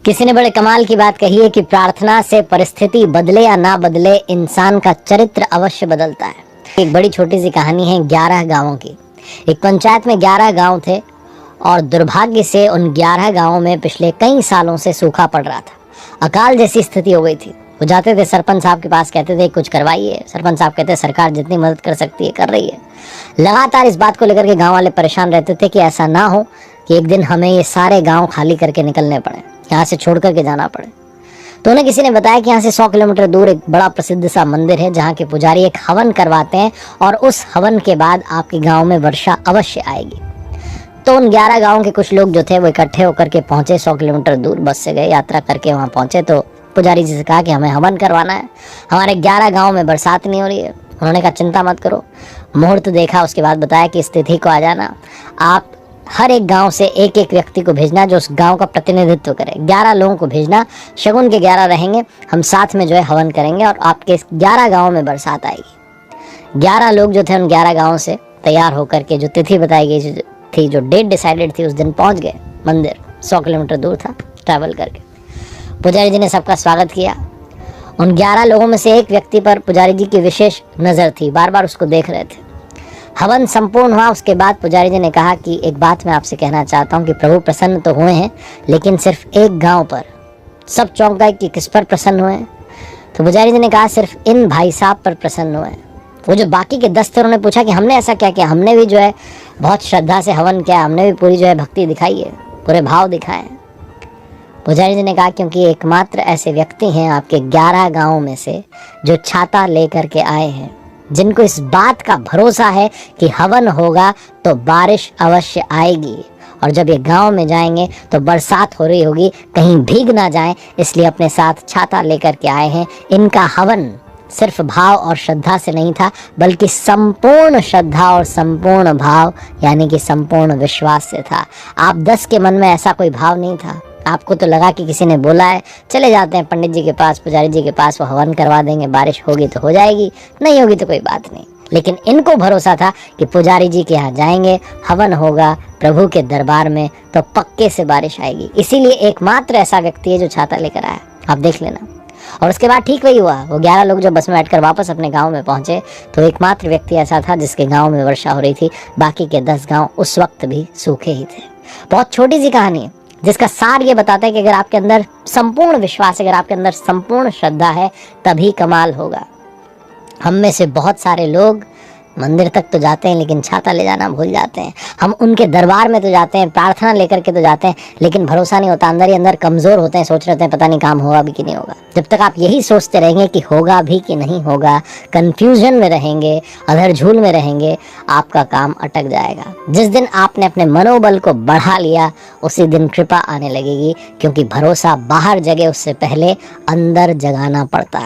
किसी ने बड़े कमाल की बात कही है कि प्रार्थना से परिस्थिति बदले या ना बदले, इंसान का चरित्र अवश्य बदलता है। एक बड़ी छोटी सी कहानी है 11 गांवों की। एक पंचायत में 11 गांव थे और दुर्भाग्य से उन 11 गांवों में पिछले कई सालों से सूखा पड़ रहा था। अकाल जैसी स्थिति हो गई थी। वो जाते थे सरपंच साहब के पास, कहते थे कुछ करवाइए। सरपंच साहब कहते सरकार जितनी मदद कर सकती है कर रही है। लगातार इस बात को लेकर के गाँव वाले परेशान रहते थे कि ऐसा ना हो कि एक दिन हमें ये सारे गाँव खाली करके निकलने पड़े, यहाँ से छोड़ करके जाना पड़े। तो उन्हें किसी ने बताया कि यहाँ से 100 किलोमीटर दूर एक बड़ा प्रसिद्ध सा मंदिर है जहाँ के पुजारी एक हवन करवाते हैं और उस हवन के बाद आपके गांव में वर्षा अवश्य आएगी। तो उन 11 गांवों के कुछ लोग जो थे वो इकट्ठे होकर के पहुंचे। 100 किलोमीटर दूर बस से गए, यात्रा करके वहाँ पहुंचे। तो पुजारी जी से कहा कि हमें हवन करवाना है, हमारे 11 गाँव में बरसात नहीं हो रही है। उन्होंने कहा चिंता मत करो। मुहूर्त देखा, उसके बाद बताया कि इस तिथि को आ जाना। आप हर एक गांव से एक एक व्यक्ति को भेजना जो उस गांव का प्रतिनिधित्व करे। 11 लोगों को भेजना, शगुन के 11 रहेंगे, हम साथ में जो है हवन करेंगे और आपके 11 गांव में बरसात आएगी। 11 लोग जो थे उन 11 गांव से तैयार होकर के जो तिथि बताई गई थी, जो डेट डिसाइडेड थी, उस दिन पहुंच गए मंदिर। 100 किलोमीटर दूर था, ट्रैवल करके। पुजारी जी ने सबका स्वागत किया। उन 11 लोगों में से एक व्यक्ति पर पुजारी जी की विशेष नज़र थी, बार बार उसको देख रहे थे। हवन संपूर्ण हुआ। उसके बाद पुजारी जी ने कहा कि एक बात मैं आपसे कहना चाहता हूँ कि प्रभु प्रसन्न तो हुए हैं, लेकिन सिर्फ एक गांव पर। सब चौंक गए कि किस पर प्रसन्न हुए हैं। तो पुजारी जी ने कहा सिर्फ इन भाई साहब पर प्रसन्न हुए हैं। वो जो बाकी के 10 थे उन्होंने पूछा कि हमने ऐसा क्या किया, हमने भी जो है बहुत श्रद्धा से हवन किया, हमने भी पूरी जो है भक्ति दिखाई है, पूरे भाव दिखाए। पुजारी जी ने कहा क्योंकि एकमात्र ऐसे व्यक्ति हैं आपके 11 गाँव में से जो छाता लेकर के आए हैं, जिनको इस बात का भरोसा है कि हवन होगा तो बारिश अवश्य आएगी और जब ये गांव में जाएंगे तो बरसात हो रही होगी, कहीं भीग ना जाएं, इसलिए अपने साथ छाता लेकर के आए हैं। इनका हवन सिर्फ भाव और श्रद्धा से नहीं था, बल्कि संपूर्ण श्रद्धा और संपूर्ण भाव यानी कि संपूर्ण विश्वास से था। आप 10 के मन में ऐसा कोई भाव नहीं था। आपको तो लगा कि किसी ने बोला है, चले जाते हैं पंडित जी के पास, पुजारी जी के पास, वो हवन करवा देंगे, बारिश होगी तो हो जाएगी, नहीं होगी तो कोई बात नहीं। लेकिन इनको भरोसा था कि पुजारी जी के यहाँ जाएंगे, हवन होगा प्रभु के दरबार में तो पक्के से बारिश आएगी। इसीलिए एकमात्र ऐसा व्यक्ति है जो छाता लेकर आया। आप देख लेना। और उसके बाद ठीक वही हुआ। वो 11 लोग जब बस में बैठकर वापस अपने गाँव में पहुंचे तो एकमात्र व्यक्ति ऐसा था जिसके गाँव में वर्षा हो रही थी। बाकी के 10 गाँव उस वक्त भी सूखे ही थे। बहुत छोटी सी कहानी है जिसका सार ये बताता है कि अगर आपके अंदर संपूर्ण विश्वास, अगर आपके अंदर संपूर्ण श्रद्धा है, तभी कमाल होगा। हम में से बहुत सारे लोग मंदिर तक तो जाते हैं लेकिन छाता ले जाना भूल जाते हैं। हम उनके दरबार में तो जाते हैं, प्रार्थना लेकर के तो जाते हैं, लेकिन भरोसा नहीं होता, अंदर ही अंदर कमज़ोर होते हैं, सोच रहे हैं पता नहीं काम होगा भी कि नहीं होगा। जब तक आप यही सोचते रहेंगे कि होगा भी कि नहीं होगा, कन्फ्यूजन में रहेंगे, अधर झूल में रहेंगे, आपका काम अटक जाएगा। जिस दिन आपने अपने मनोबल को बढ़ा लिया उसी दिन कृपा आने लगेगी, क्योंकि भरोसा बाहर जगे उससे पहले अंदर जगाना पड़ता है।